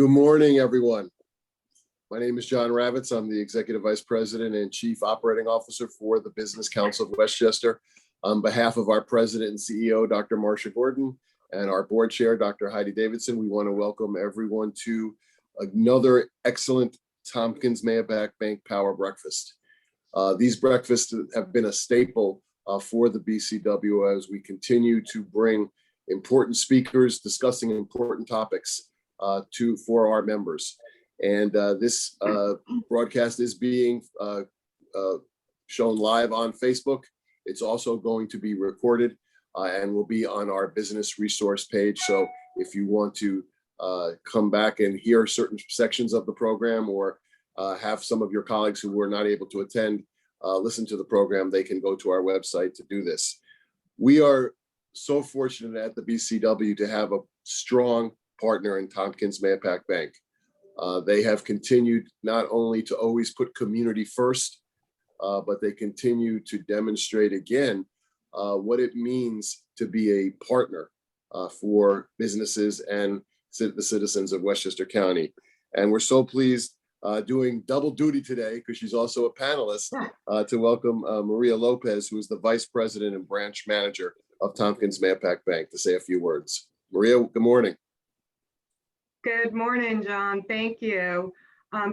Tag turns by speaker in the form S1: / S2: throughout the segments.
S1: Good morning, everyone. My name is John Ravitz. I'm the Executive Vice President and Chief Operating Officer for the Business Council of Westchester. On behalf of our President and CEO, Dr. Marcia Gordon, and our Board Chair, Dr. Heidi Davidson, we want to welcome everyone to another excellent Tompkins Mahopac Bank Power Breakfast. These breakfasts have been a staple for the BCW as we continue to bring important speakers discussing important topics for our members. And this broadcast is being shown live on Facebook. It's also going to be recorded and will be on our business resource page. So if you want to come back and hear certain sections of the program, or have some of your colleagues who were not able to attend listen to the program, they can go to our website to do this. We are so fortunate at the BCW to have a strong partner in Tompkins Mahopac Bank. They have continued not only to always put community first, but they continue to demonstrate again what it means to be a partner for businesses and the citizens of Westchester County. And we're so pleased doing double duty today, because she's also a panelist, to welcome Maria Lopez, who is the Vice President and Branch Manager of Tompkins Mahopac Bank, to say a few words. Maria, good morning.
S2: Good morning, John. Thank you.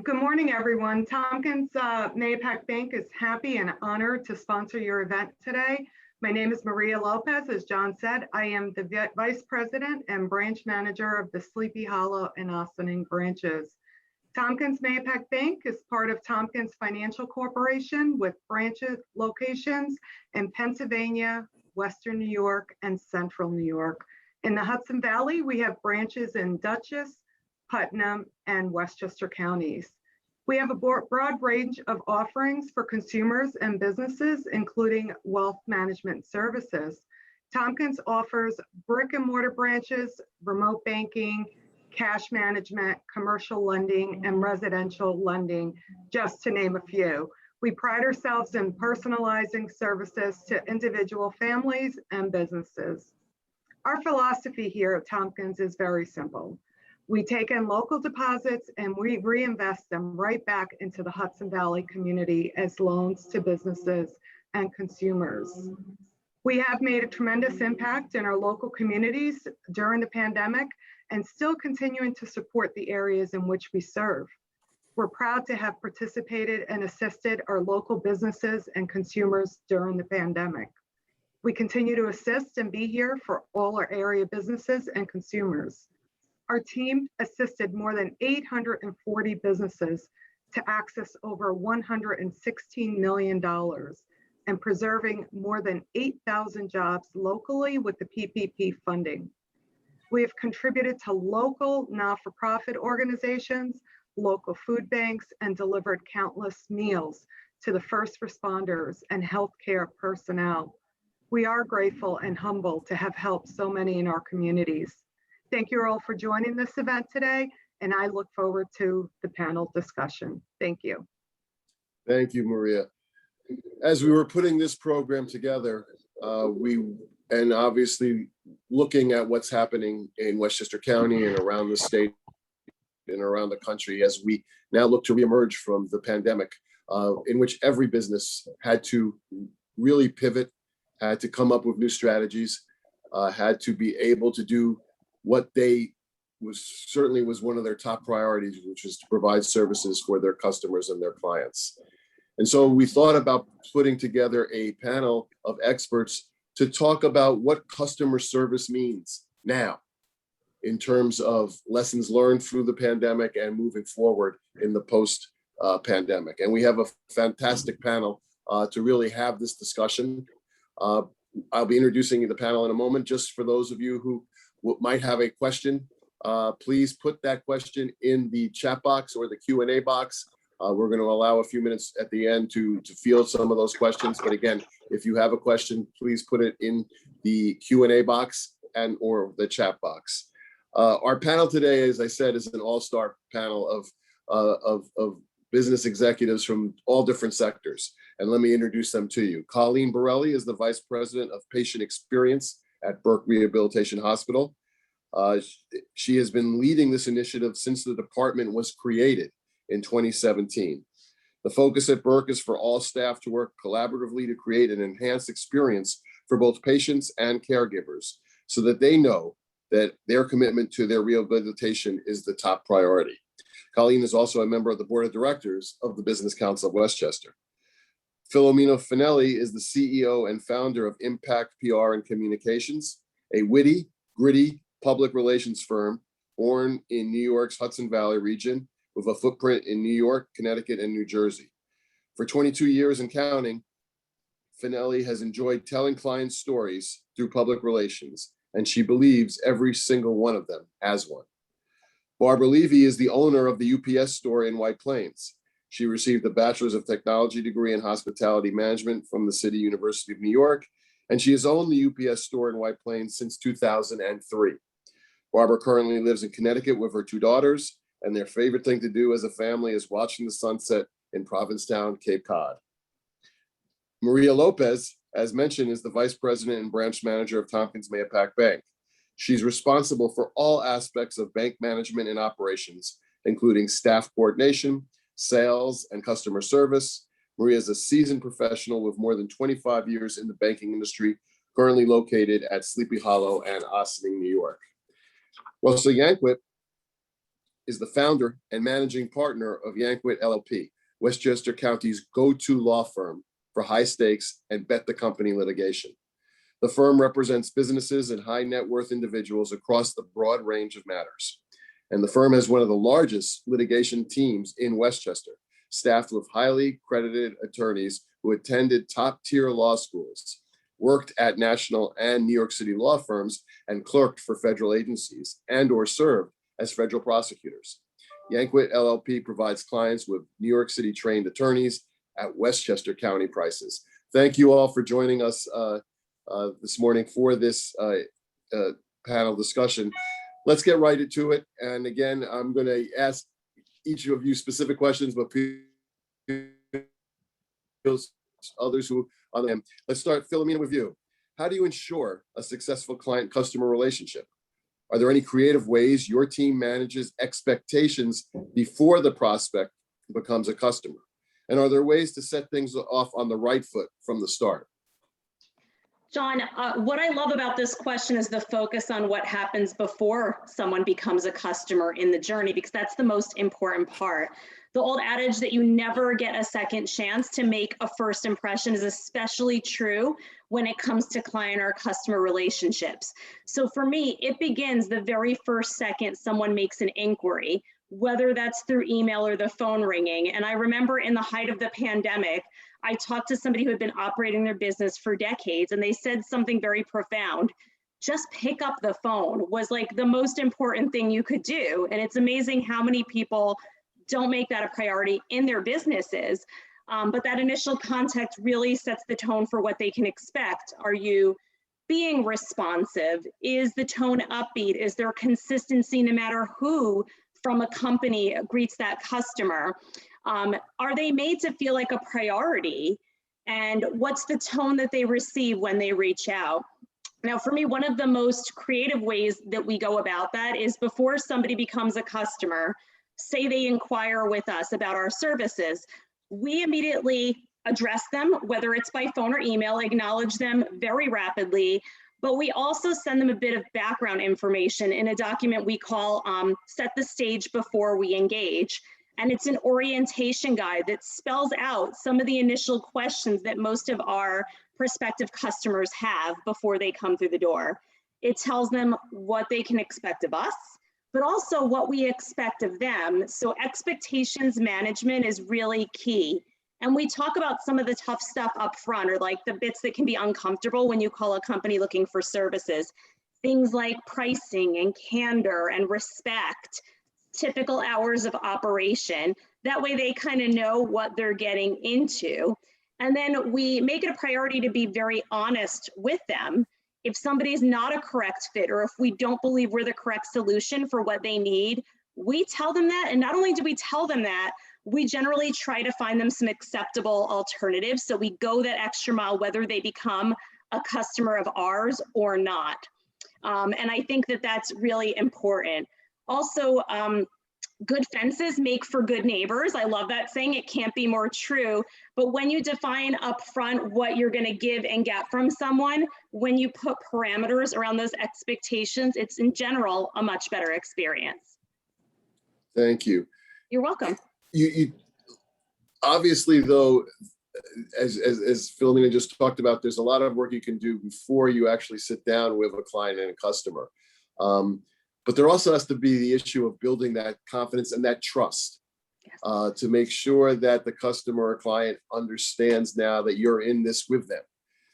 S2: Good morning, everyone. Tompkins Mahopac Bank is happy and honored to sponsor your event today. My name is Maria Lopez. As John said, I am the Vice President and Branch Manager of the Sleepy Hollow and Ossining branches. Tompkins Mahopac Bank is part of Tompkins Financial Corporation with branches locations in Pennsylvania, Western New York, and Central New York. In the Hudson Valley, we have branches in Dutchess, Putnam, and Westchester counties. We have a broad range of offerings for consumers and businesses, including wealth management services. Tompkins offers brick and mortar branches, remote banking, cash management, commercial lending, and residential lending, just to name a few. We pride ourselves in personalizing services to individual families and businesses. Our philosophy here at Tompkins is very simple. We take in local deposits and we reinvest them right back into the Hudson Valley community as loans to businesses and consumers. We have made a tremendous impact in our local communities during the pandemic and still continuing to support the areas in which we serve. We're proud to have participated and assisted our local businesses and consumers during the pandemic. We continue to assist and be here for all our area businesses and consumers. Our team assisted more than 840 businesses to access over $116 million and preserving more than 8,000 jobs locally with the PPP funding. We have contributed to local not-for-profit organizations, local food banks, and delivered countless meals to the first responders and healthcare personnel. We are grateful and humbled to have helped so many in our communities. Thank you all for joining this event today, and I look forward to the panel discussion. Thank you.
S1: Thank you, Maria. As we were putting this program together, and obviously looking at what's happening in Westchester County and around the state and around the country, as we now look to reemerge from the pandemic, in which every business had to really pivot, had to come up with new strategies, had to be able to do what certainly was one of their top priorities, which is to provide services for their customers and their clients. And so we thought about putting together a panel of experts to talk about what customer service means now in terms of lessons learned through the pandemic and moving forward in the post-pandemic. And we have a fantastic panel to really have this discussion. I'll be introducing the panel in a moment. Just for those of you who might have a question, please put that question in the chat box or the Q&A box. We're going to allow a few minutes at the end to field some of those questions. But again, if you have a question, please put it in the Q&A box and or the chat box. Our panel today, as I said, is an all-star panel of business executives from all different sectors. And let me introduce them to you. Colleen Borrelli is the Vice President of Patient Experience at Burke Rehabilitation Hospital. She has been leading this initiative since the department was created in 2017. The focus at Burke is for all staff to work collaboratively to create an enhanced experience for both patients and caregivers so that they know that their commitment to their rehabilitation is the top priority. Colleen is also a member of the board of directors of the Business Council of Westchester. Filomena Fanelli is the CEO and founder of Impact PR and Communications, a witty, gritty public relations firm born in New York's Hudson Valley region with a footprint in New York, Connecticut, and New Jersey. For 22 years and counting, Fanelli has enjoyed telling clients stories through public relations, and she believes every single one of them has one. Barbara Levy is the owner of the UPS store in White Plains. She received a Bachelor's of Technology degree in Hospitality Management from the City University of New York, and she has owned the UPS store in White Plains since 2003. Barbara currently lives in Connecticut with her 2 daughters, and their favorite thing to do as a family is watching the sunset in Provincetown, Cape Cod. Maria Lopez, as mentioned, is the Vice President and Branch Manager of Tompkins Mahopac Bank. She's responsible for all aspects of bank management and operations, including staff coordination, sales, and customer service. Maria is a seasoned professional with more than 25 years in the banking industry, currently located at Sleepy Hollow and Ossining, New York. Russell Yankwit is the founder and managing partner of Yankwit LLP, Westchester County's go-to law firm for high stakes and bet the company litigation. The firm represents businesses and high net worth individuals across the broad range of matters. And the firm has one of the largest litigation teams in Westchester, staffed with highly credited attorneys who attended top tier law schools, worked at national and New York City law firms, and clerked for federal agencies and or served as federal prosecutors. Yankwit LLP provides clients with New York City trained attorneys at Westchester County prices. Thank you all for joining us this morning for this panel discussion. Let's get right into it. And again, I'm going to ask each of you specific questions, but others who on them. Let's start, Filomena, with you. How do you ensure a successful client-customer relationship? Are there any creative ways your team manages expectations before the prospect becomes a customer? And are there ways to set things off on the right foot from the start?
S3: John, what I love about this question is the focus on what happens before someone becomes a customer in the journey, because that's the most important part. The old adage that you never get a second chance to make a first impression is especially true when it comes to client or customer relationships. So for me, it begins the very first second someone makes an inquiry, whether that's through email or the phone ringing. And I remember in the height of the pandemic, I talked to somebody who had been operating their business for decades, and they said something very profound. Just pick up the phone was like the most important thing you could do. And it's amazing how many people don't make that a priority in their businesses. But that initial contact really sets the tone for what they can expect. Are you being responsive? Is the tone upbeat? Is there consistency no matter who from a company greets that customer? Are they made to feel like a priority? And what's the tone that they receive when they reach out? Now, for me, one of the most creative ways that we go about that is before somebody becomes a customer, say they inquire with us about our services, we immediately address them, whether it's by phone or email, acknowledge them very rapidly, but we also send them a bit of background information in a document we call Set the Stage Before We Engage. And it's an orientation guide that spells out some of the initial questions that most of our prospective customers have before they come through the door. It tells them what they can expect of us, but also what we expect of them. So expectations management is really key. And we talk about some of the tough stuff up front, or like the bits that can be uncomfortable when you call a company looking for services. Things like pricing and candor and respect, typical hours of operation. That way they kind of know what they're getting into. And then we make it a priority to be very honest with them. If somebody's not a correct fit, or if we don't believe we're the correct solution for what they need, we tell them that. And not only do we tell them that, we generally try to find them some acceptable alternatives. So we go that extra mile, whether they become a customer of ours or not. And I think that that's really important. Also, good fences make for good neighbors. I love that saying. It can't be more true. But when you define upfront what you're going to give and get from someone, when you put parameters around those expectations, it's in general a much better experience.
S1: Thank you.
S3: You're welcome.
S1: You obviously, though, as Filomena just talked about, there's a lot of work you can do before you actually sit down with a client and a customer. But there also has to be the issue of building that confidence and that trust, to make sure that the customer or client understands now that you're in this with them.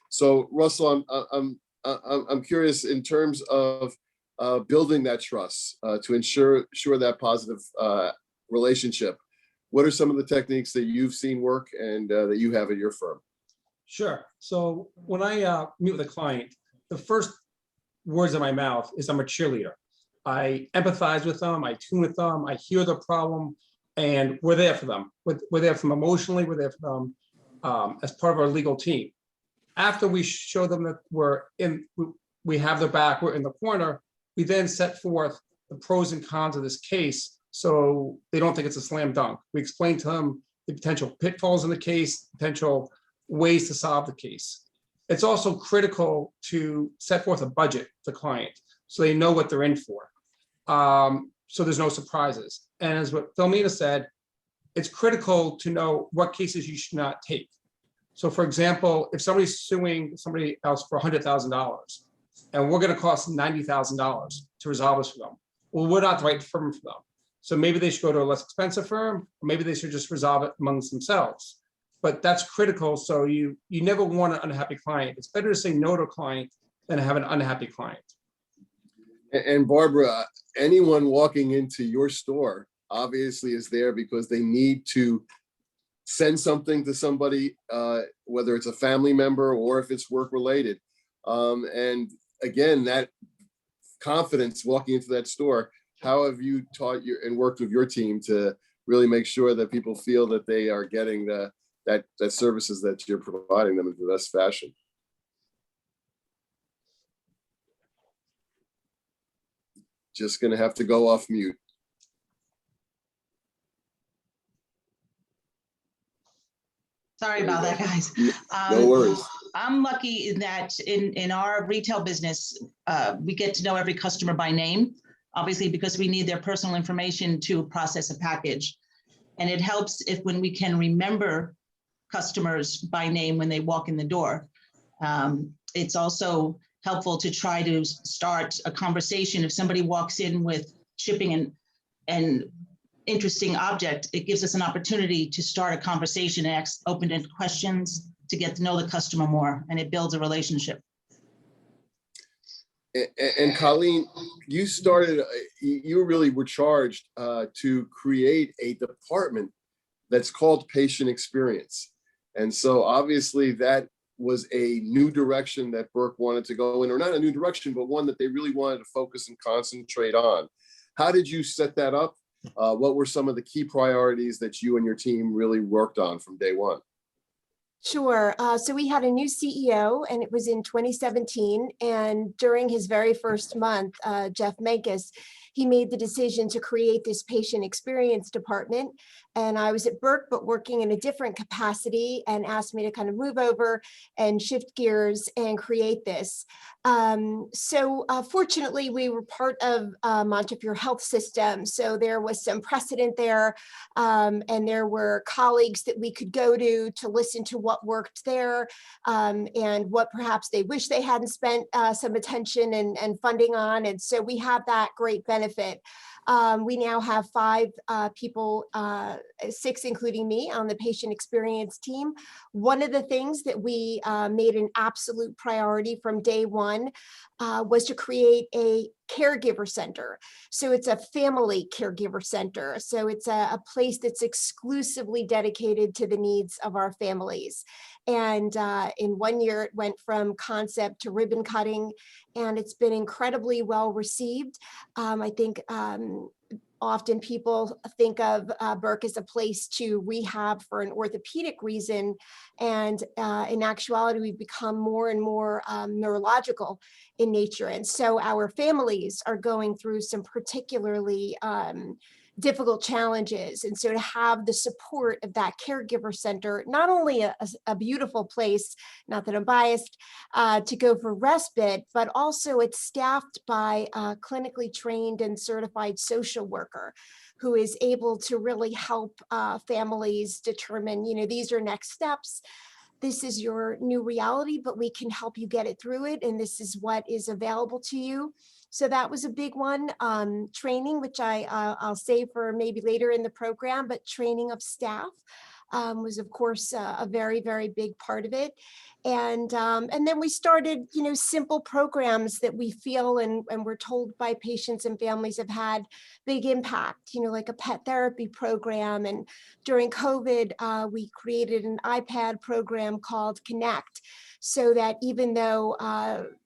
S1: So, Russell, I'm curious in terms of building that trust to ensure that positive relationship. What are some of the techniques that you've seen work and that you have at your firm?
S4: Sure. So when I meet with a client, the first words of my mouth is I'm a cheerleader. I empathize with them, I tune with them, I hear the problem, and we're there for them. We're there for them emotionally, we're there for them as part of our legal team. After we show them that we have their back, we're in the corner, we then set forth the pros and cons of this case so they don't think it's a slam dunk. We explain to them the potential pitfalls in the case, potential ways to solve the case. It's also critical to set forth a budget for the client so they know what they're in for. So there's no surprises. And as what Filomena said, it's critical to know what cases you should not take. So for example, if somebody's suing somebody else for $100,000 and we're going to cost $90,000 to resolve this for them, well, we're not the right firm for them. So maybe they should go to a less expensive firm, or maybe they should just resolve it amongst themselves. But that's critical. So you never want an unhappy client. It's better to say no to a client than have an unhappy client.
S1: And Barbara, anyone walking into your store obviously is there because they need to send something to somebody, whether it's a family member or if it's work related. And again, that confidence walking into that store, how have you taught and worked with your team to really make sure that people feel that they are getting that services that you're providing them in the best fashion? Just going to have to go off mute.
S5: Sorry about that, guys.
S1: No worries.
S5: I'm lucky in that in our retail business, we get to know every customer by name, obviously because we need their personal information to process a package. And it helps when we can remember customers by name when they walk in the door. It's also helpful to try to start a conversation. If somebody walks in with shipping and interesting object, it gives us an opportunity to start a conversation, ask open-ended questions to get to know the customer more, and it builds a relationship.
S1: And Colleen, you really were charged to create a department that's called patient experience. And so obviously that was a new direction that Burke wanted to go in, or not a new direction, but one that they really wanted to focus and concentrate on. How did you set that up? What were some of the key priorities that you and your team really worked on from day one?
S6: Sure. So we had a new CEO, and it was in 2017. And during his very first month, Jeff Menkes, he made the decision to create this patient experience department. And I was at Burke, but working in a different capacity, and asked me to kind of move over and shift gears and create this. So fortunately, we were part of Montefiore Health System. So there was some precedent there, and there were colleagues that we could go to listen to what worked there, and what perhaps they wish they hadn't spent some attention and funding on. And so we have that great benefit. We now have 5 people, 6 including me, on the patient experience team. One of the things that we made an absolute priority from day one was to create a caregiver center. So it's a family caregiver center. So it's a place that's exclusively dedicated to the needs of our families. And in 1 year, it went from concept to ribbon cutting, and it's been incredibly well received. I think often people think of Burke as a place to rehab for an orthopedic reason. And in actuality, we've become more and more neurological in nature. And so our families are going through some particularly difficult challenges. And so to have the support of that caregiver center, not only a beautiful place, not that I'm biased, to go for respite, but also it's staffed by a clinically trained and certified social worker who is able to really help families determine, these are next steps. This is your new reality, but we can help you get it through it. And this is what is available to you. So that was a big one. Training, which I'll save for maybe later in the program, but training of staff was of course a very, very big part of it. And then we started, simple programs that we feel and we're told by patients and families have had big impact, like a pet therapy program. And during COVID, we created an iPad program called Connect, so that even though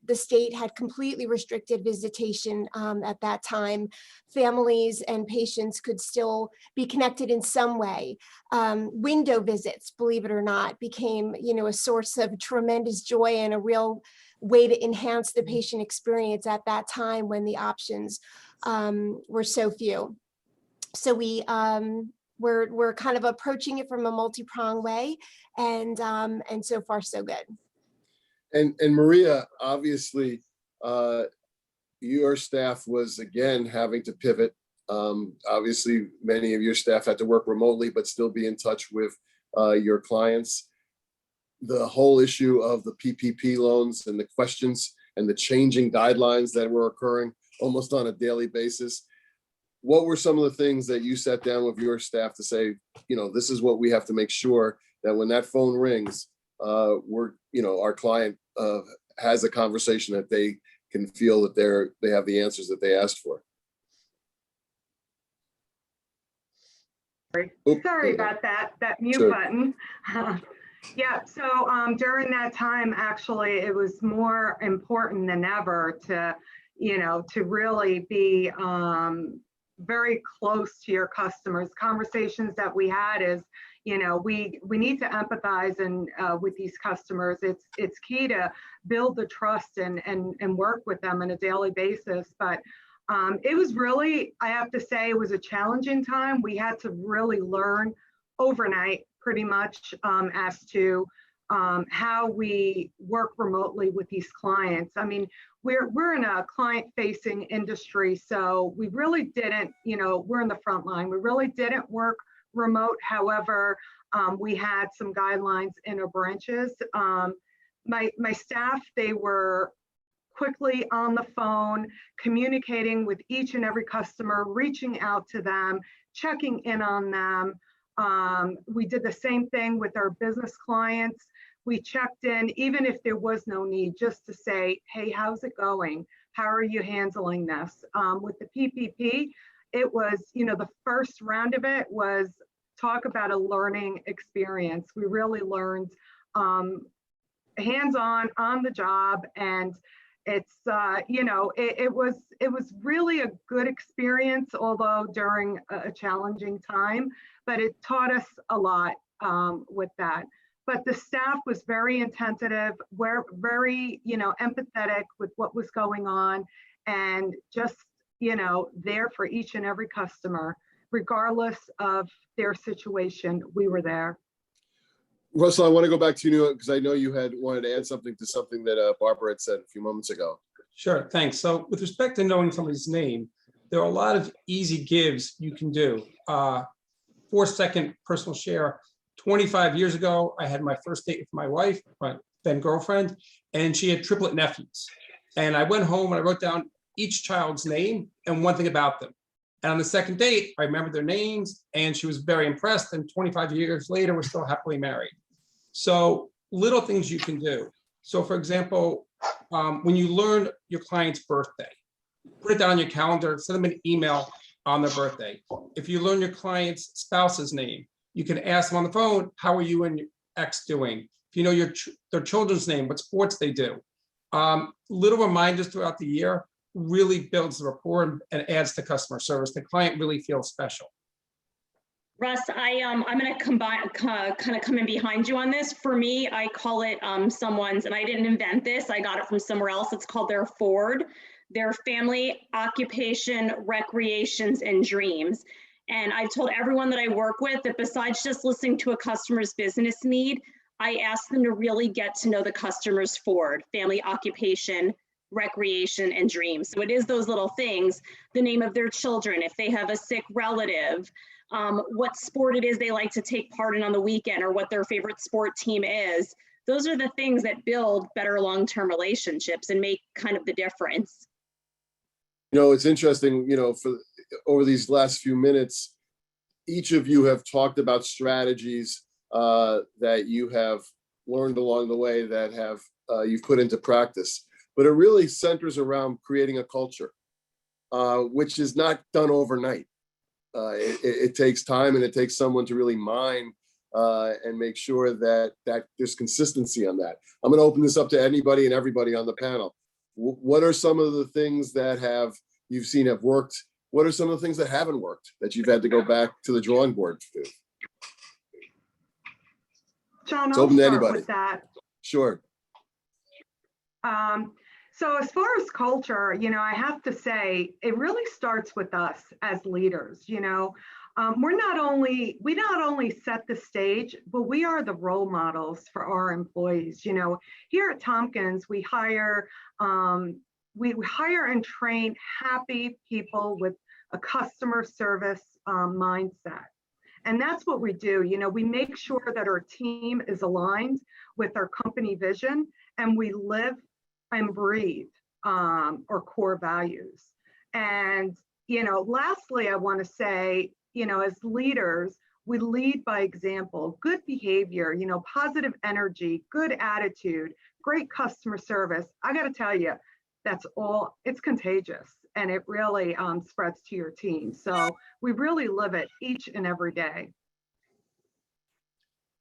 S6: the state had completely restricted visitation at that time, families and patients could still be connected in some way. Window visits, believe it or not, became, a source of tremendous joy and a real way to enhance the patient experience at that time when the options were so few. So we're kind of approaching it from a multi-pronged way, and so far so good.
S1: And Maria, obviously, your staff was again having to pivot. Obviously, many of your staff had to work remotely, but still be in touch with your clients. The whole issue of the PPP loans and the questions and the changing guidelines that were occurring almost on a daily basis. What were some of the things that you sat down with your staff to say, this is what we have to make sure that when that phone rings, our client has a conversation that they can feel that they have the answers that they asked for.
S2: Sorry about that mute button. Yeah, so during that time, actually, it was more important than ever to really be very close to your customers. Conversations that we had is, we need to empathize with these customers. It's key to build the trust and work with them on a daily basis. But it was really, I have to say, it was a challenging time. We had to really learn overnight, pretty much, as to how we work remotely with these clients. I mean, we're in a client-facing industry, so we really didn't, we're in the front line. We really didn't work remote. However, we had some guidelines in our branches. My staff, they were quickly on the phone, communicating with each and every customer, reaching out to them, checking in on them. We did the same thing with our business clients. We checked in, even if there was no need, just to say, hey, how's it going? How are you handling this? With the PPP, it was, the first round of it was talk about a learning experience. We really learned hands-on, on the job, and it's, it was really a good experience, although during a challenging time, but it taught us a lot with that. But the staff was very attentive, we're very, empathetic with what was going on, and just, there for each and every customer, regardless of their situation. We were there.
S1: Russell, I want to go back to you because I know you had wanted to add something to something that Barbara had said a few moments ago.
S4: Sure, thanks. So with respect to knowing somebody's name, there are a lot of easy gives you can do. 4-second personal share. 25 years ago, I had my first date with my wife, my then girlfriend, and she had triplet nephews. And I went home and I wrote down each child's name and one thing about them. And on the second date, I remembered their names and she was very impressed. And 25 years later, we're still happily married. So little things you can do. So for example, when you learn your client's birthday, put it down on your calendar, send them an email on their birthday. If you learn your client's spouse's name, you can ask them on the phone, how are you and your ex doing? If you know their children's name, what sports they do. Little reminders throughout the year really builds the rapport and adds to customer service. The client really feels special.
S3: Russ, I'm going to kind of come in behind you on this. For me, I call it someone's, and I didn't invent this, I got it from somewhere else. It's called their Ford, their family, occupation, recreations, and dreams. And I've told everyone that I work with that besides just listening to a customer's business need, I ask them to really get to know the customer's Ford, family, occupation, recreation, and dreams. So it is those little things, the name of their children, if they have a sick relative, what sport it is they like to take part in on the weekend, or what their favorite sport team is. Those are the things that build better long-term relationships and make kind of the difference.
S1: You know, it's interesting, you know, over these last few minutes, each of you have talked about strategies that you have learned along the way that have you've put into practice. But it really centers around creating a culture, which is not done overnight. It takes time, and it takes someone to really mine and make sure that there's consistency on that. I'm going to open this up to anybody and everybody on the panel. What are some of the things that you've seen have worked? What are some of the things that haven't worked that you've had to go back to the drawing board to do?
S2: John,
S1: It's
S2: I'll
S1: open to
S2: start
S1: anybody.
S2: with that.
S1: Sure.
S2: So as far as culture, you know, I have to say, it really starts with us as leaders. You know, we not only set the stage, but we are the role models for our employees. You know, here at Tompkins, we hire and train happy people with a customer service mindset. And that's what we do. You know, we make sure that our team is aligned with our company vision, and we live and breathe our core values. And, you know, lastly, I want to say, you know, as leaders, we lead by example, good behavior, you know, positive energy, good attitude, great customer service. I got to tell you, it's contagious, and it really spreads to your team. So we really live it each and every day.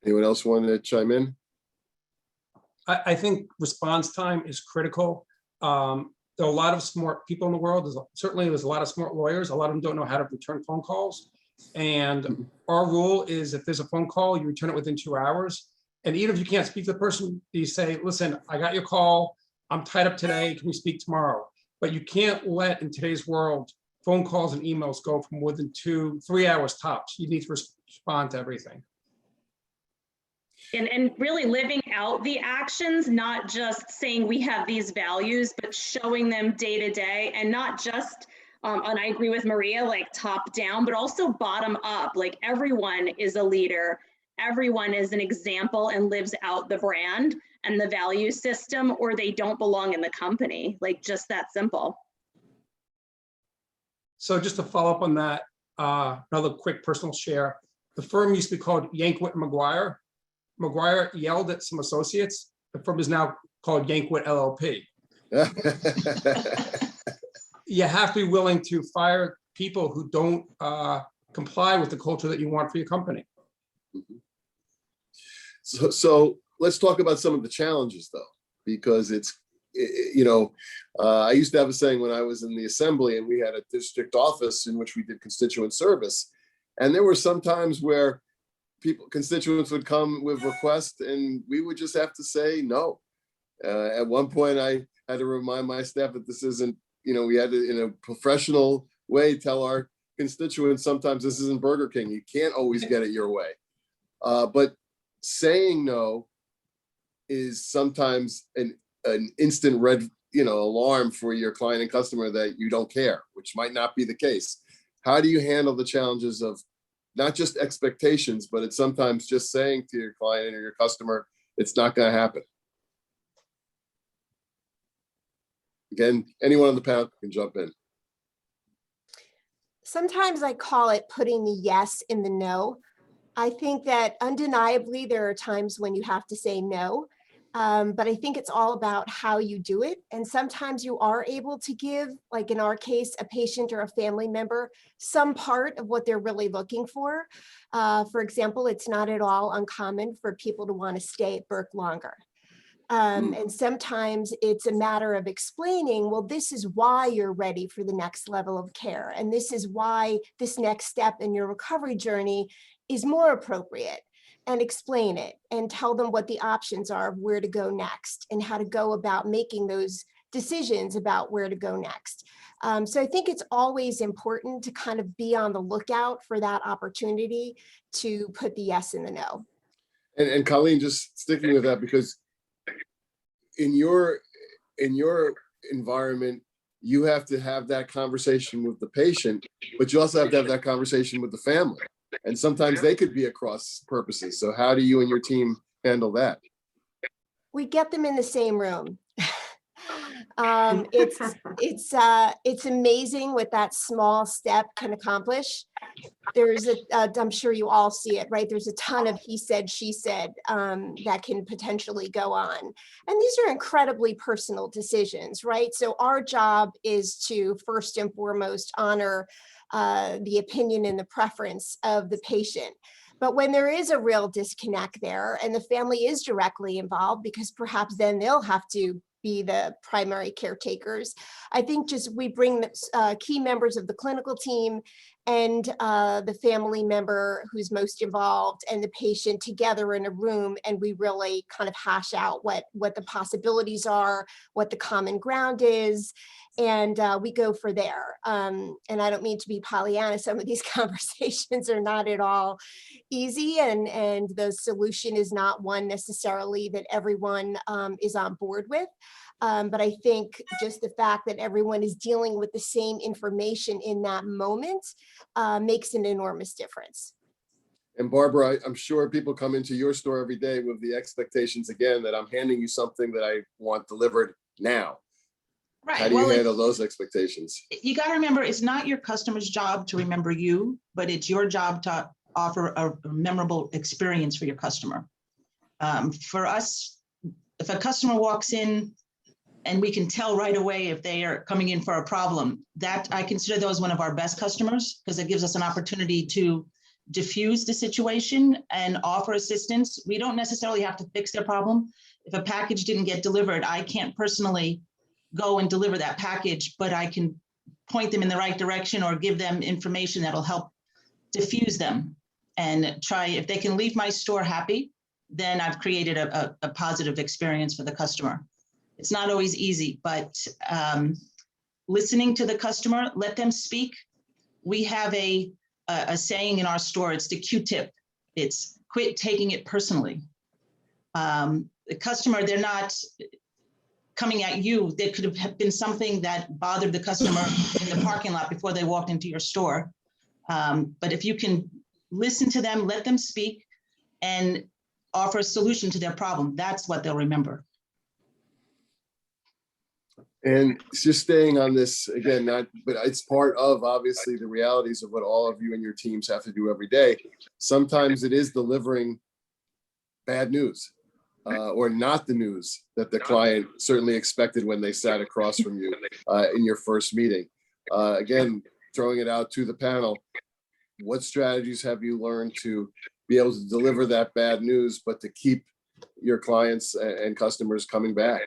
S1: Anyone else want to chime in?
S4: I think response time is critical. There are a lot of smart people in the world. There's a lot of smart lawyers. A lot of them don't know how to return phone calls. And our rule is, if there's a phone call, you return it within 2 hours. And even if you can't speak to the person, you say, listen, I got your call. I'm tied up today. Can we speak tomorrow? But you can't let, in today's world, phone calls and emails go for more than 2-3 hours tops. You need to respond to everything.
S3: And really living out the actions, not just saying we have these values, but showing them day to day, and not just, and I agree with Maria, like top down, but also bottom up. Like everyone is a leader, everyone is an example and lives out the brand and the value system, or they don't belong in the company. Like just that simple.
S4: So just to follow up on that, another quick personal share. The firm used to be called Yankwit McGuire. McGuire yelled at some associates. The firm is now called Yankwit LLP. You have to be willing to fire people who don't comply with the culture that you want for your company.
S1: So let's talk about some of the challenges, though, because I used to have a saying when I was in the assembly, and we had a district office in which we did constituent service. And there were some times where constituents would come with requests, and we would just have to say no. At one point, I had to remind my staff that this isn't, we had to, in a professional way, tell our constituents sometimes this isn't Burger King. You can't always get it your way. But saying no is sometimes an instant red, alarm for your client and customer that you don't care, which might not be the case. How do you handle the challenges of not just expectations, but it's sometimes just saying to your client or your customer, it's not going to happen? Again, anyone on the panel can jump in.
S6: Sometimes I call it putting the yes in the no. I think that undeniably there are times when you have to say no, but I think it's all about how you do it. And sometimes you are able to give, like in our case, a patient or a family member, some part of what they're really looking for. For example, it's not at all uncommon for people to want to stay at Burke longer. And sometimes it's a matter of explaining, well, this is why you're ready for the next level of care. And this is why this next step in your recovery journey is more appropriate. And explain it and tell them what the options are of where to go next and how to go about making those decisions about where to go next. So I think it's always important to kind of be on the lookout for that opportunity to put the yes and the no.
S1: And Colleen, just sticking with that, because in your environment, you have to have that conversation with the patient, but you also have to have that conversation with the family. And sometimes they could be at cross purposes. So how do you and your team handle that?
S6: We get them in the same room. It's amazing what that small step can accomplish. There's I'm sure you all see it, right? There's a ton of he said, she said that can potentially go on. And these are incredibly personal decisions, right? So our job is to first and foremost honor the opinion and the preference of the patient. But when there is a real disconnect there and the family is directly involved, because perhaps then they'll have to be the primary caretakers, I think just we bring key members of the clinical team and the family member who's most involved and the patient together in a room, and we really kind of hash out what the possibilities are, what the common ground is, and we go for there. And I don't mean to be Pollyanna, some of these conversations are not at all easy, and the solution is not one necessarily that everyone is on board with. But I think just the fact that everyone is dealing with the same information in that moment makes an enormous difference.
S1: And Barbara, I'm sure people come into your store every day with the expectations again that I'm handing you something that I want delivered now.
S5: Right.
S1: How do you handle those expectations?
S5: You got to remember, it's not your customer's job to remember you, but it's your job to offer a memorable experience for your customer. For us, if a customer walks in and we can tell right away if they are coming in for a problem, that I consider those one of our best customers, because it gives us an opportunity to diffuse the situation and offer assistance. We don't necessarily have to fix their problem. If a package didn't get delivered, I can't personally go and deliver that package, but I can point them in the right direction or give them information that'll help diffuse them and try, if they can leave my store happy, then I've created a positive experience for the customer. It's not always easy, but listening to the customer, let them speak. We have a saying in our store, it's the Q-tip. It's quit taking it personally. The customer, they're not coming at you. There could have been something that bothered the customer in the parking lot before they walked into your store. But if you can listen to them, let them speak, and offer a solution to their problem, that's what they'll remember.
S1: And just staying on this again, but it's part of obviously the realities of what all of you and your teams have to do every day. Sometimes it is delivering bad news or not the news that the client certainly expected when they sat across from you in your first meeting. Again, throwing it out to the panel, what strategies have you learned to be able to deliver that bad news, but to keep your clients and customers coming back?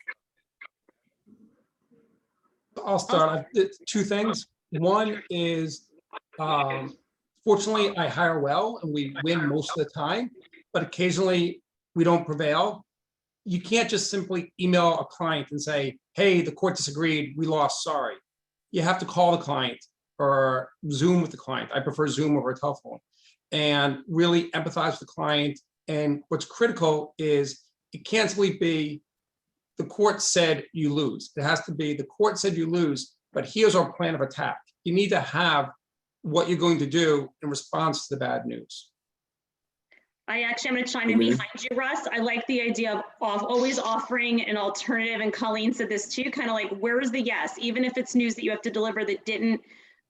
S4: I'll start. Two things. One is, fortunately, I hire well and we win most of the time, but occasionally we don't prevail. You can't just simply email a client and say, hey, the court disagreed, we lost, sorry. You have to call the client or Zoom with the client. I prefer Zoom over a telephone, and really empathize with the client. And what's critical is it can't simply be the court said you lose. It has to be the court said you lose, but here's our plan of attack. You need to have what you're going to do in response to the bad news.
S3: I'm going to chime in behind you, Russ. I like the idea of always offering an alternative, and Colleen said this too, kind of like, where is the yes? Even if it's news that you have to deliver that didn't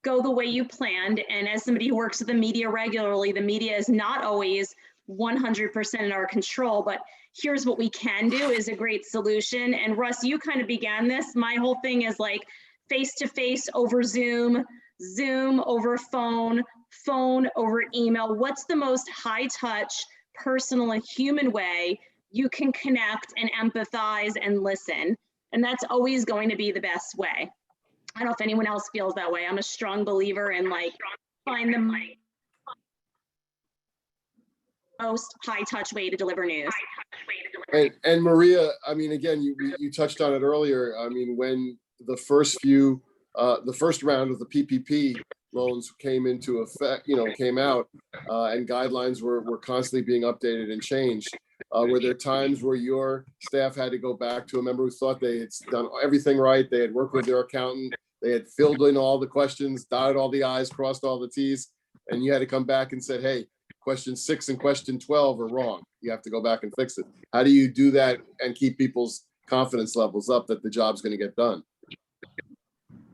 S3: go the way you planned. And as somebody who works with the media regularly, the media is not always 100% in our control, but here's what we can do is a great solution. And Russ, you kind of began this. My whole thing is like face-to-face over Zoom, Zoom over phone, phone over email. What's the most high touch, personal and human way you can connect and empathize and listen. And that's always going to be the best way. I don't know if anyone else feels that way. I'm a strong believer in like find the most high touch way to deliver news.
S1: And Maria, I mean, again, you touched on it earlier. I mean, when the first round of the PPP loans came into effect, came out, and guidelines were constantly being updated and changed. Were there times where your staff had to go back to a member who thought they had done everything right? They had worked with their accountant, they had filled in all the questions, dotted all the I's, crossed all the T's, and you had to come back and said, hey, question 6 and question 12 are wrong. You have to go back and fix it. How do you do that and keep people's confidence levels up that the job's going to get done?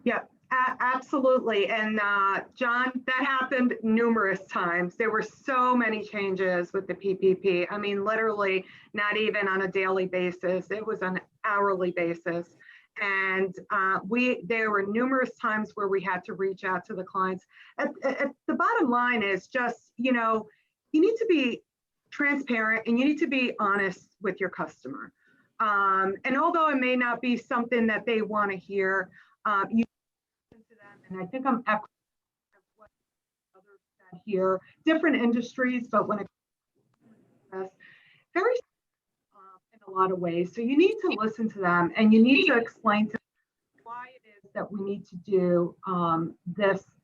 S2: Yeah, absolutely. And John, that happened numerous times. There were so many changes with the PPP. I mean, literally not even on a daily basis. It was on an hourly basis. And there were numerous times where we had to reach out to the clients. The bottom line is just, you need to be transparent and you need to be honest with your customer. And although it may not be something that they want to hear, you listen to them. And I think I'm echoing what others said here, different industries, but when it comes to very in a lot of ways. So you need to listen to them and you need to explain to them why it is that we need to do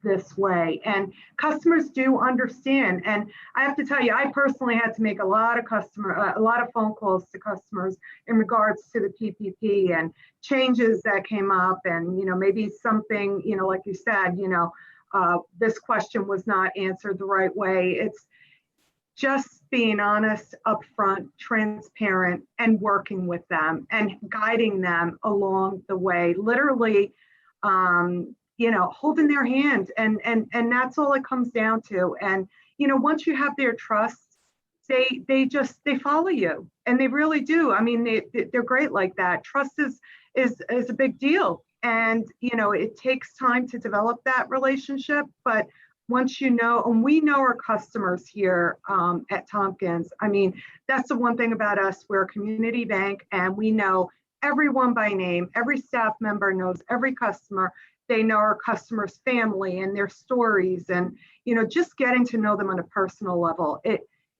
S2: this way. And customers do understand. And I have to tell you, I personally had to make a lot of phone calls to customers in regards to the PPP and changes that came up. And, maybe something, like you said, this question was not answered the right way. It's just being honest, upfront, transparent, and working with them and guiding them along the way, literally, holding their hand. And that's all it comes down to. And, once you have their trust, they follow you, and they really do. I mean, they're great like that. Trust is a big deal. And, it takes time to develop that relationship, but once and we know our customers here at Tompkins. I mean, that's the one thing about us. We're a community bank and we know everyone by name. Every staff member knows every customer. They know our customers' family and their stories and, just getting to know them on a personal level.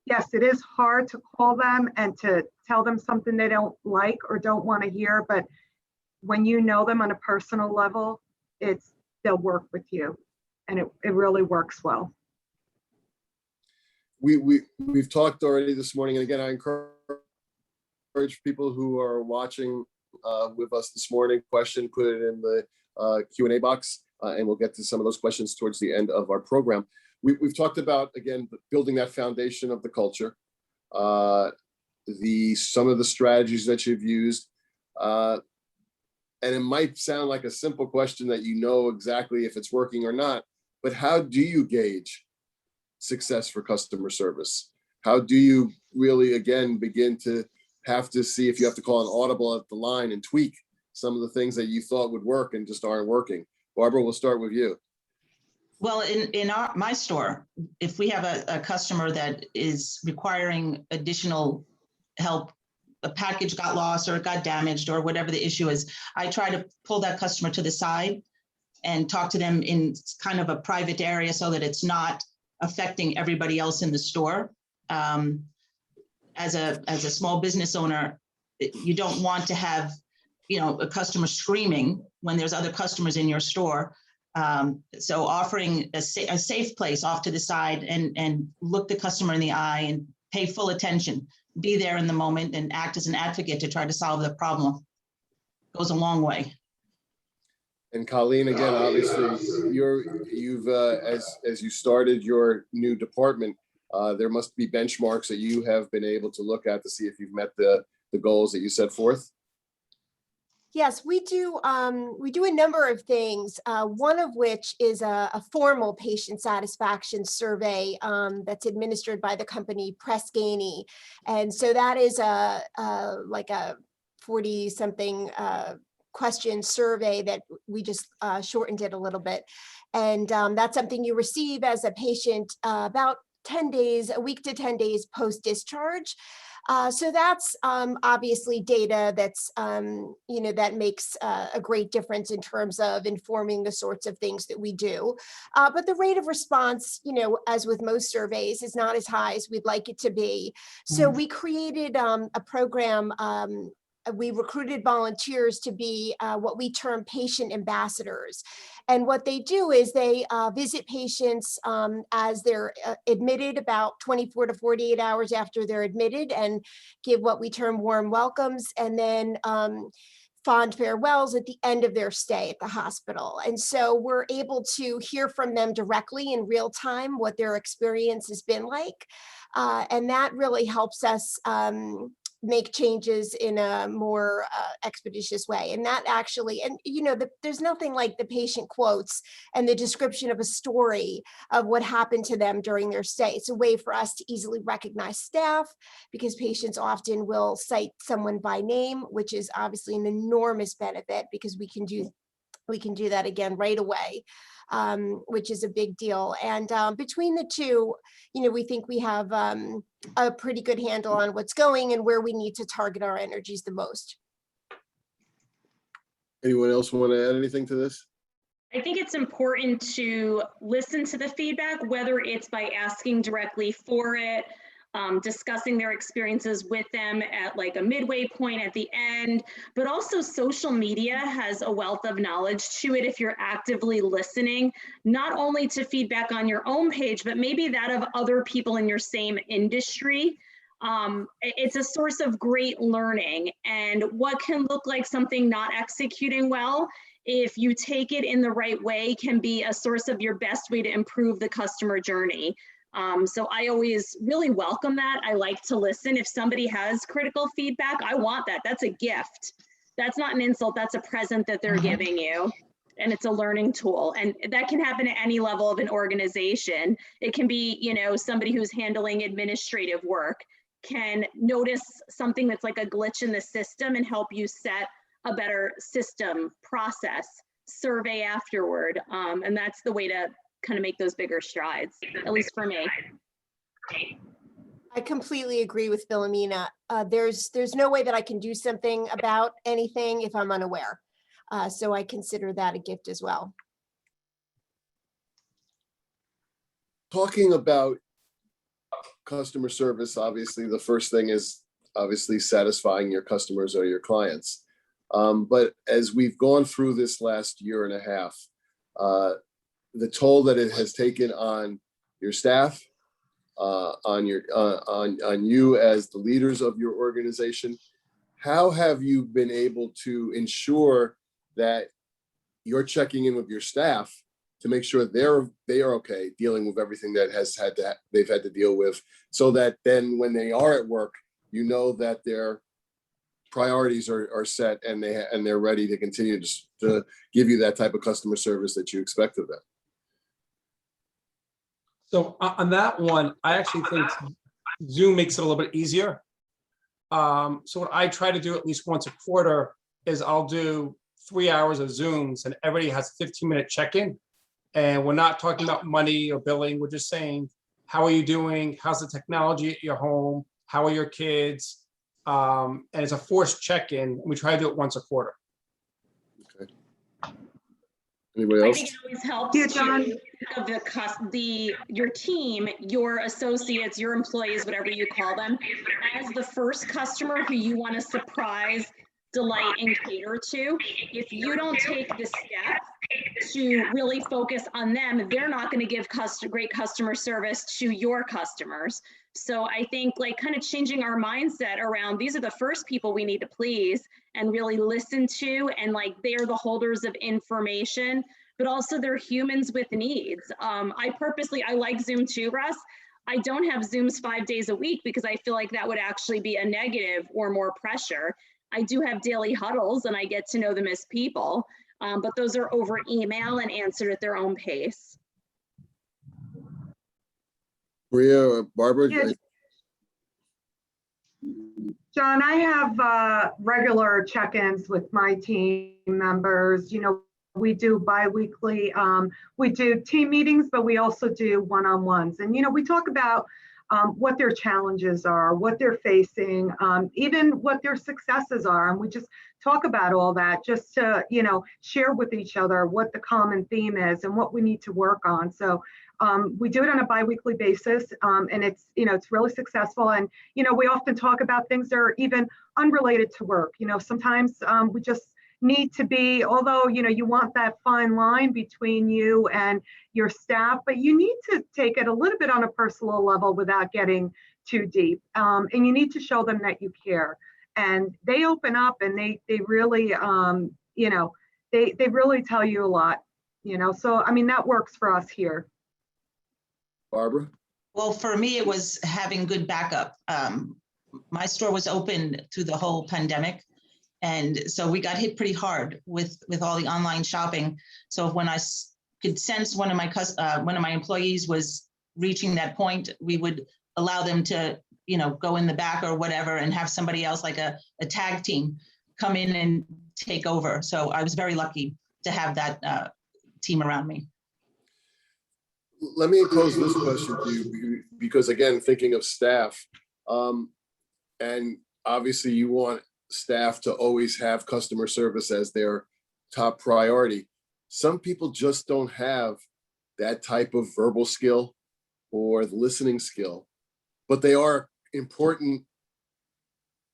S2: Yes, it is hard to call them and to tell them something they don't like or don't want to hear. But when you know them on a personal level, they'll work with you. And it really works well.
S1: We've talked already this morning, and again, I encourage people who are watching with us this morning, put it in the Q&A box, and we'll get to some of those questions towards the end of our program. We've talked about, again, building that foundation of the culture, some of the strategies that you've used, and it might sound like a simple question that exactly if it's working or not. But how do you gauge success for customer service? How do you really, again, begin to have to see if you have to call an audible at the line and tweak some of the things that you thought would work and just aren't working? Barbara, we'll start with you.
S5: Well, in my store, if we have a customer that is requiring additional help, a package got lost or it got damaged or whatever the issue is, I try to pull that customer to the side and talk to them in kind of a private area so that it's not affecting everybody else in the store. As a small business owner, you don't want to have, a customer screaming when there's other customers in your store. So offering a safe place off to the side and look the customer in the eye and pay full attention, be there in the moment and act as an advocate to try to solve the problem goes a long way.
S1: And Colleen, again, obviously, you've as you started your new department, there must be benchmarks that you have been able to look at to see if you've met the goals that you set forth.
S6: Yes, we do. We do a number of things. One of which is a formal patient satisfaction survey that's administered by the company Press Ganey, and so that is like a 40-something question survey that we just shortened it a little bit, and that's something you receive as a patient about 10 days, a week to 10 days post-discharge. So that's obviously data that's, that makes a great difference in terms of informing the sorts of things that we do. But the rate of response, as with most surveys, is not as high as we'd like it to be. So we created a program. We recruited volunteers to be what we term patient ambassadors. And what they do is they visit patients as they're admitted, about 24 to 48 hours after they're admitted, and give what we term warm welcomes, and then fond farewells at the end of their stay at the hospital. And so we're able to hear from them directly in real time what their experience has been like. And that really helps us make changes in a more expeditious way. And that actually, and there's nothing like the patient quotes and the description of a story of what happened to them during their stay. It's a way for us to easily recognize staff, because patients often will cite someone by name, which is obviously an enormous benefit, because we can do that again right away, which is a big deal. And between the two, we think we have a pretty good handle on what's going and where we need to target our energies the most.
S1: Anyone else want to add anything to this?
S3: I think it's important to listen to the feedback, whether it's by asking directly for it, discussing their experiences with them at like a midway point at the end, but also social media has a wealth of knowledge to it if you're actively listening, not only to feedback on your own page, but maybe that of other people in your same industry. It's a source of great learning, and what can look like something not executing well, if you take it in the right way, can be a source of your best way to improve the customer journey. So I always really welcome that. I like to listen. If somebody has critical feedback, I want that. That's a gift. That's not an insult. That's a present that they're giving you. And it's a learning tool. And that can happen at any level of an organization. It can be, somebody who's handling administrative work can notice something that's like a glitch in the system and help you set a better system, process, survey afterward. And that's the way to kind of make those bigger strides, at least for me.
S6: I completely agree with Filomena. There's no way that I can do something about anything if I'm unaware. So I consider that a gift as well.
S1: Talking about customer service, obviously the first thing is obviously satisfying your customers or your clients. But as we've gone through this last year and a half, the toll that it has taken on your staff, on you as the leaders of your organization, how have you been able to ensure that you're checking in with your staff to make sure they are okay dealing with everything that they've had to deal with, so that then when they are at work, that their priorities are set and they're ready to continue to give you that type of customer service that you expect of them?
S4: So on that one, I actually think Zoom makes it a little bit easier. So what I try to do at least once a quarter is I'll do 3 hours of Zooms, and everybody has a 15-minute check-in. And we're not talking about money or billing. We're just saying, how are you doing? How's the technology at your home? How are your kids? And it's a forced check-in. We try to do it once a quarter.
S1: Okay. Anybody else?
S3: I think it always helps
S2: Yeah, John.
S3: to think of your team, your associates, your employees, whatever you call them, as the first customer who you want to surprise, delight, and cater to. If you don't take the step to really focus on them, they're not going to give great customer service to your customers. So I think kind of changing our mindset around, these are the first people we need to please and really listen to, and they're the holders of information, but also they're humans with needs. I like Zoom too, Russ. I don't have Zooms 5 days a week because I feel like that would actually be a negative or more pressure. I do have daily huddles and I get to know them as people, but those are over email and answered at their own pace.
S1: Maria or Barbara?
S2: Yes. John, I have regular check-ins with my team members. We do bi-weekly, we do team meetings, but we also do one-on-ones. And, we talk about what their challenges are, what they're facing, even what their successes are. And we just talk about all that just to, share with each other what the common theme is and what we need to work on. So we do it on a bi-weekly basis, and it's really successful. And, we often talk about things that are even unrelated to work. Sometimes we just need to be, although, you want that fine line between you and your staff, but you need to take it a little bit on a personal level without getting too deep. And you need to show them that you care. And they open up and they really, they really tell you a lot, so, that works for us here.
S1: Barbara?
S5: Well, for me, it was having good backup. My store was open through the whole pandemic. And so we got hit pretty hard with all the online shopping. So when I could sense one of my employees was reaching that point, we would allow them to, go in the back or whatever and have somebody else like a tag team come in and take over. So I was very lucky to have that team around me.
S1: Let me pose this question to you because, again, thinking of staff, and obviously you want staff to always have customer service as their top priority. Some people just don't have that type of verbal skill or the listening skill, but they are important.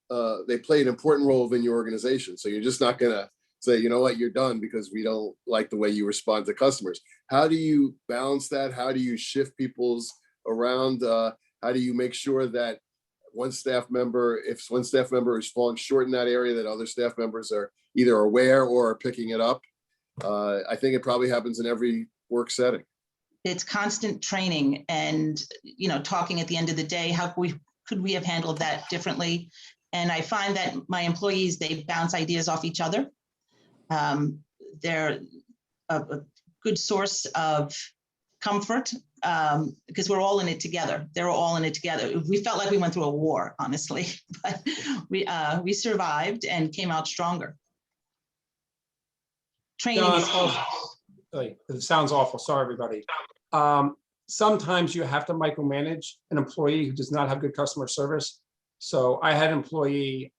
S1: They play an important role within your organization. So you're just not gonna say, you know what, you're done because we don't like the way you respond to customers. How do you balance that? How do you shift people's around? How do you make sure that if one staff member is falling short in that area, that other staff members are either aware or are picking it up? I think it probably happens in every work setting.
S5: It's constant training and, talking at the end of the day, how could we have handled that differently? And I find that my employees, they bounce ideas off each other. They're a good source of comfort because we're all in it together. They're all in it together. We felt like we went through a war, honestly, but we survived and came out stronger. Training
S4: John,
S5: is key.
S4: it sounds awful. Sorry, everybody. Sometimes you have to micromanage an employee who does not have good customer service. So I had an employee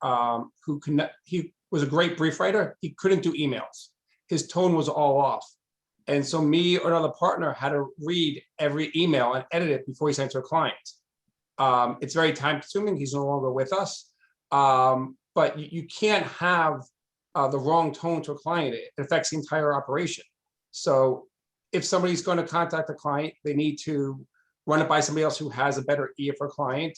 S4: he was a great brief writer. He couldn't do emails. His tone was all off. And so me or another partner had to read every email and edit it before he sent it to a client. It's very time consuming. He's no longer with us. But you can't have the wrong tone to a client. It affects the entire operation. So if somebody's going to contact a client, they need to run it by somebody else who has a better ear for a client.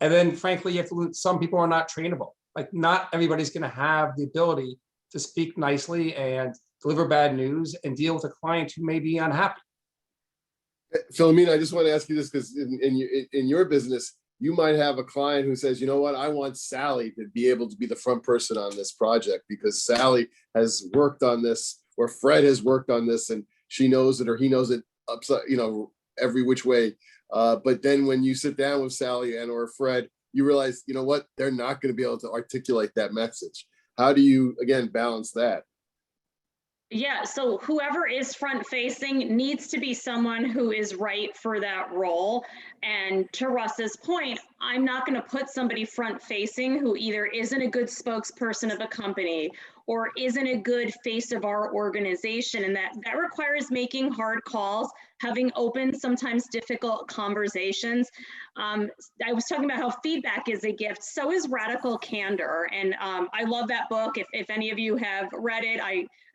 S4: And then frankly, some people are not trainable. Like not everybody's going to have the ability to speak nicely and deliver bad news and deal with a client who may be unhappy.
S1: Filomena, I just want to ask you this because in your business, you might have a client who says, you know what, I want Sally to be able to be the front person on this project because Sally has worked on this or Fred has worked on this and she knows it or he knows it upside, every which way. But then when you sit down with Sally and or Fred, you realize, you know what, they're not going to be able to articulate that message. How do you, again, balance that?
S3: Yeah, so whoever is front facing needs to be someone who is right for that role. And to Russ's point, I'm not going to put somebody front facing who either isn't a good spokesperson of a company or isn't a good face of our organization. And that requires making hard calls, having open, sometimes difficult conversations. I was talking about how feedback is a gift. So is radical candor. And I love that book. If any of you have read it,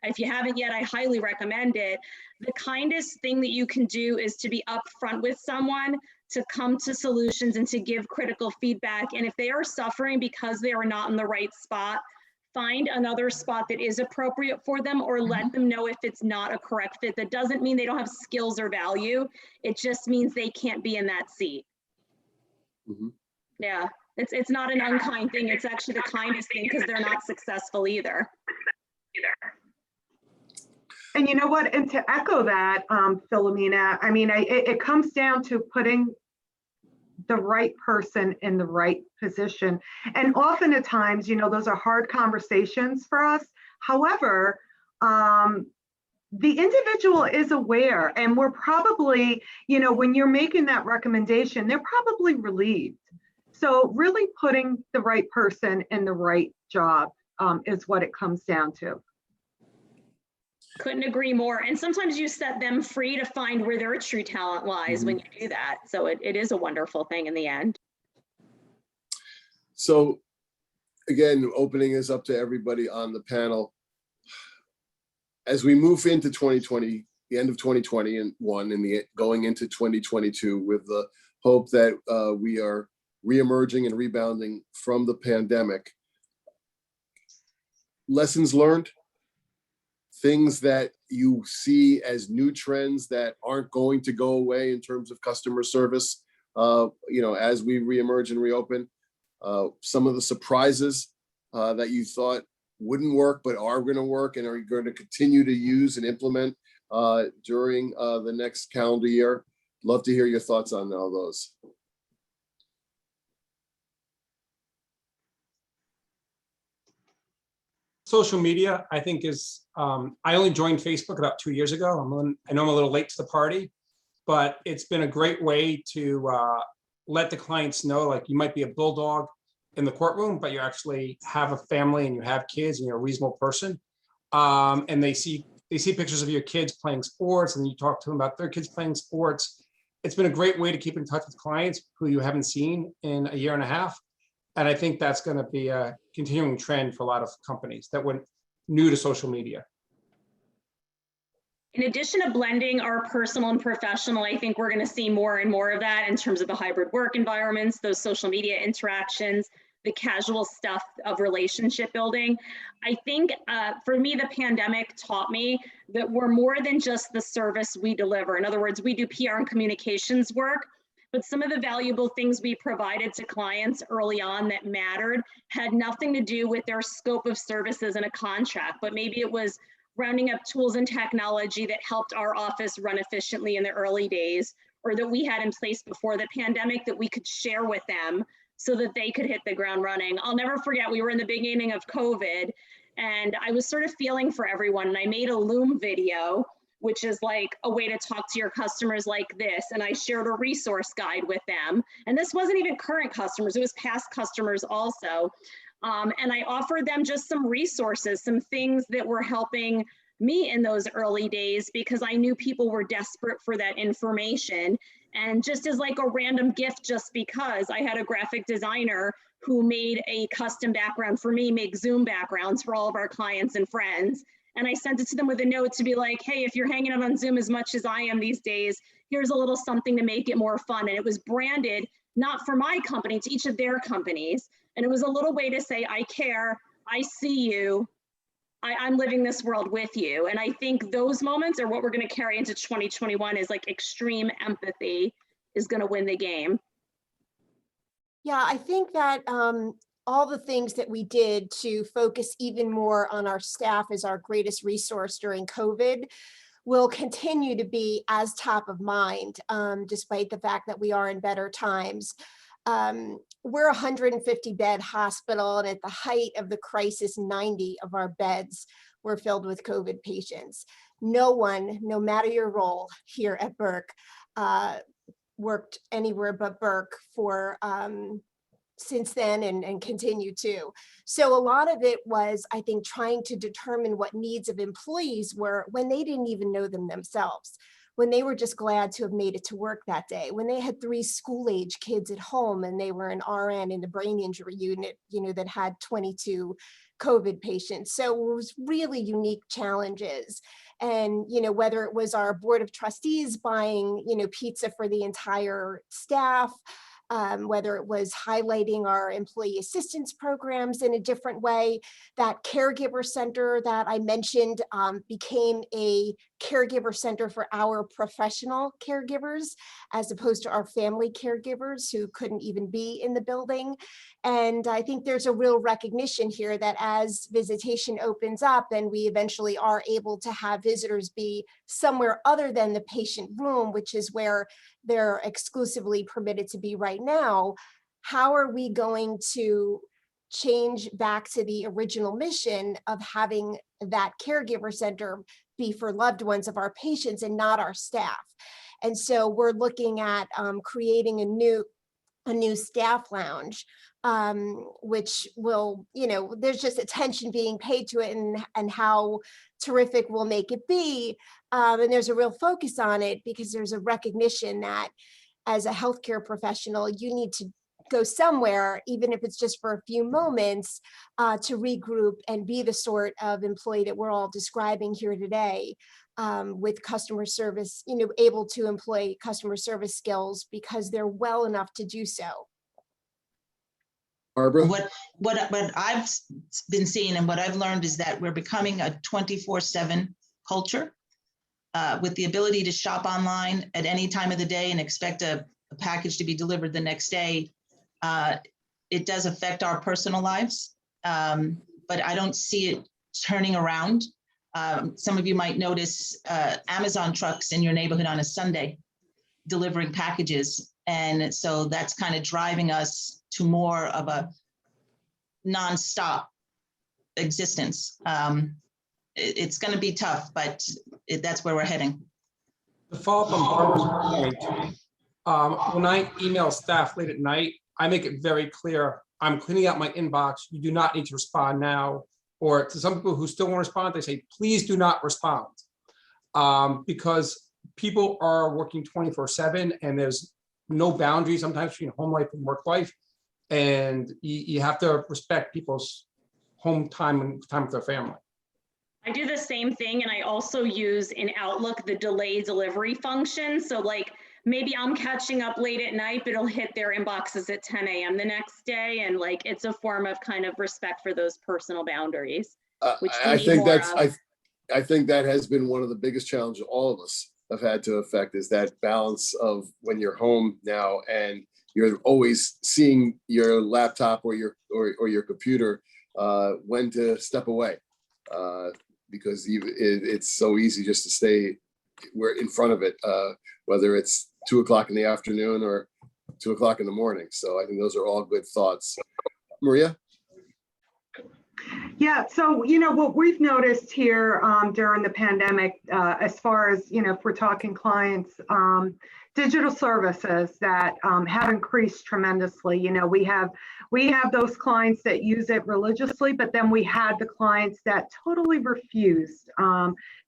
S3: if you haven't yet, I highly recommend it. The kindest thing that you can do is to be upfront with someone, to come to solutions and to give critical feedback. And if they are suffering because they are not in the right spot, find another spot that is appropriate for them or let them know if it's not a correct fit. That doesn't mean they don't have skills or value. It just means they can't be in that seat.
S1: Mm-hmm.
S3: Yeah, it's not an unkind thing. It's actually the kindest thing because they're not successful either.
S2: And you know what? And to echo that, Filomena, I mean, it comes down to putting the right person in the right position. And often at times, those are hard conversations for us. However, the individual is aware, and we're probably, when you're making that recommendation, they're probably relieved. So really putting the right person in the right job is what it comes down to.
S3: Couldn't agree more. And sometimes you set them free to find where their true talent lies when you do that. So it is a wonderful thing in the end.
S1: So again, opening is up to everybody on the panel. As we move into 2020, the end of 2021 and going into 2022 with the hope that we are reemerging and rebounding from the pandemic, lessons learned, things that you see as new trends that aren't going to go away in terms of customer service, as we reemerge and reopen, some of the surprises that you thought wouldn't work, but are going to work and are going to continue to use and implement during the next calendar year. Love to hear your thoughts on all those.
S4: Social media, I think is, I only joined Facebook about 2 years ago. I know I'm a little late to the party, but it's been a great way to let the clients know, like, you might be a bulldog in the courtroom, but you actually have a family and you have kids and you're a reasonable person. And they see pictures of your kids playing sports and you talk to them about their kids playing sports. It's been a great way to keep in touch with clients who you haven't seen in a year and a half. And I think that's going to be a continuing trend for a lot of companies that went new to social media.
S3: In addition to blending our personal and professional, I think we're going to see more and more of that in terms of the hybrid work environments, those social media interactions, the casual stuff of relationship building. I think for me, the pandemic taught me that we're more than just the service we deliver. In other words, we do PR and communications work, but some of the valuable things we provided to clients early on that mattered had nothing to do with their scope of services in a contract, but maybe it was rounding up tools and technology that helped our office run efficiently in the early days, or that we had in place before the pandemic that we could share with them so that they could hit the ground running. I'll never forget, we were in the beginning of COVID and I was sort of feeling for everyone, and I made a Loom video, which is like a way to talk to your customers like this. And I shared a resource guide with them. And this wasn't even current customers, it was past customers also. And I offered them just some resources, some things that were helping me in those early days, because I knew people were desperate for that information. And just as like a random gift, just because I had a graphic designer who made a custom background for me, make Zoom backgrounds for all of our clients and friends. And I sent it to them with a note to be like, hey, if you're hanging out on Zoom as much as I am these days, here's a little something to make it more fun. And it was branded, not for my company, to each of their companies. And it was a little way to say, I care, I see you, I'm living this world with you. And I think those moments are what we're going to carry into 2021, is like extreme empathy is going to win the game.
S6: Yeah, I think that all the things that we did to focus even more on our staff as our greatest resource during COVID will continue to be as top of mind, despite the fact that we are in better times. We're a 150-bed hospital, and at the height of the crisis, 90 of our beds were filled with COVID patients. No one, no matter your role here at Burke, worked anywhere but Burke for since then and continue to. So a lot of it was, I think, trying to determine what needs of employees were when they didn't even know them themselves, when they were just glad to have made it to work that day, when they had 3 school-age kids at home and they were an RN in the brain injury unit, that had 22 COVID patients. So it was really unique challenges. And, whether it was our board of trustees buying, pizza for the entire staff, whether it was highlighting our employee assistance programs in a different way, that caregiver center that I mentioned became a caregiver center for our professional caregivers, as opposed to our family caregivers who couldn't even be in the building. And I think there's a real recognition here that as visitation opens up and we eventually are able to have visitors be somewhere other than the patient room, which is where they're exclusively permitted to be right now, how are we going to change back to the original mission of having that caregiver center be for loved ones of our patients and not our staff. And so we're looking at creating a new staff lounge, which will, there's just attention being paid to it and how terrific we'll make it be. And there's a real focus on it because there's a recognition that as a healthcare professional, you need to go somewhere, even if it's just for a few moments, to regroup and be the sort of employee that we're all describing here today, with customer service, able to employ customer service skills because they're well enough to do so.
S1: Barbara?
S5: What I've been seeing and what I've learned is that we're becoming a 24/7 culture, with the ability to shop online at any time of the day and expect a package to be delivered the next day. It does affect our personal lives, but I don't see it turning around. Some of you might notice Amazon trucks in your neighborhood on a Sunday delivering packages. And so that's kind of driving us to more of a nonstop existence. It's going to be tough, but that's where we're heading.
S4: To follow up on Barbara's point, when I email staff late at night, I make it very clear, I'm cleaning out my inbox. You do not need to respond now. Or to some people who still won't respond, they say, please do not respond. Because people are working 24/7 and there's no boundaries sometimes between home life and work life. And you have to respect people's home time and time with their family.
S3: I do the same thing. And I also use in Outlook the delay delivery function. So like, maybe I'm catching up late at night, but it'll hit their inboxes at 10 a.m. the next day. And like, it's a form of kind of respect for those personal boundaries. Which
S1: I think that has been one of the biggest challenges all of us have had to affect, is that balance of when you're home now and you're always seeing your laptop or your computer, when to step away, because it's so easy just to stay in front of it, whether it's 2 o'clock in the afternoon or 2 o'clock in the morning. So I think those are all good thoughts. Maria?
S2: Yeah, so, what we've noticed here during the pandemic, as far as, if we're talking clients, digital services that have increased tremendously. We have those clients that use it religiously, but then we had the clients that totally refused.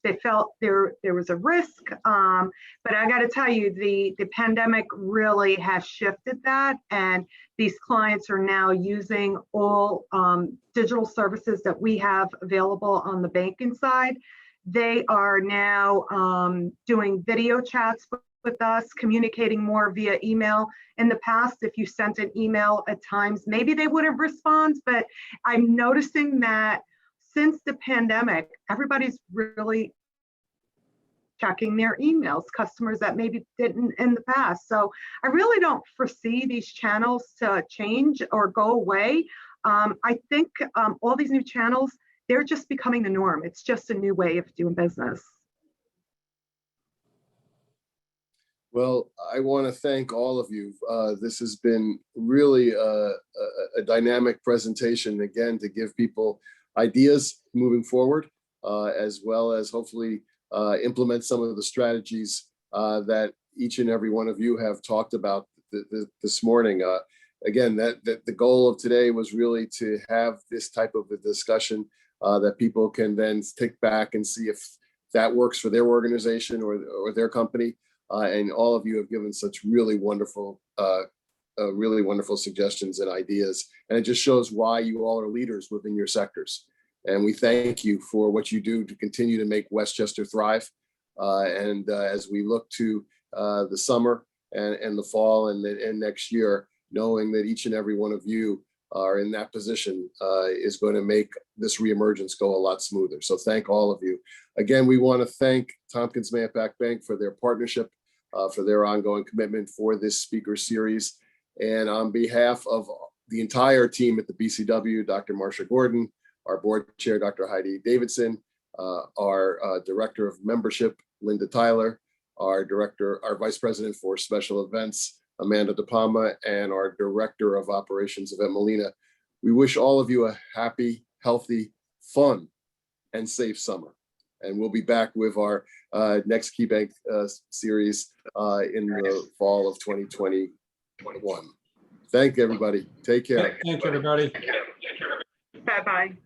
S2: They felt there was a risk, but I got to tell you, the pandemic really has shifted that, and these clients are now using all digital services that we have available on the banking side. They are now doing video chats with us, communicating more via email. In the past, if you sent an email at times, maybe they wouldn't respond, but I'm noticing that since the pandemic, everybody's really checking their emails, customers that maybe didn't in the past. So I really don't foresee these channels to change or go away. I think all these new channels, they're just becoming the norm. It's just a new way of doing business.
S1: Well, I want to thank all of you. This has been really a dynamic presentation, again, to give people ideas moving forward, as well as hopefully implement some of the strategies that each and every one of you have talked about this morning. Again, that the goal of today was really to have this type of a discussion that people can then take back and see if that works for their organization or their company. And all of you have given such really wonderful suggestions and ideas. And it just shows why you all are leaders within your sectors. And we thank you for what you do to continue to make Westchester thrive. And as we look to the summer and the fall and next year, knowing that each and every one of you are in that position is going to make this reemergence go a lot smoother. So thank all of you. Again, we want to thank Tompkins Mahopac Bank for their partnership, for their ongoing commitment for this speaker series. And on behalf of the entire team at the BCW, Dr. Marsha Gordon, our board chair, Dr. Heidi Davidson, our director of membership, Linda Tyler, our vice president for special events, Amanda De Palma, and our director of operations, Yvette Molina, We wish all of you a happy, healthy, fun, and safe summer. And we'll be back with our next KeyBank series in the fall of 2021. Thank everybody. Take care.
S4: Thank you, everybody.
S2: Bye-bye.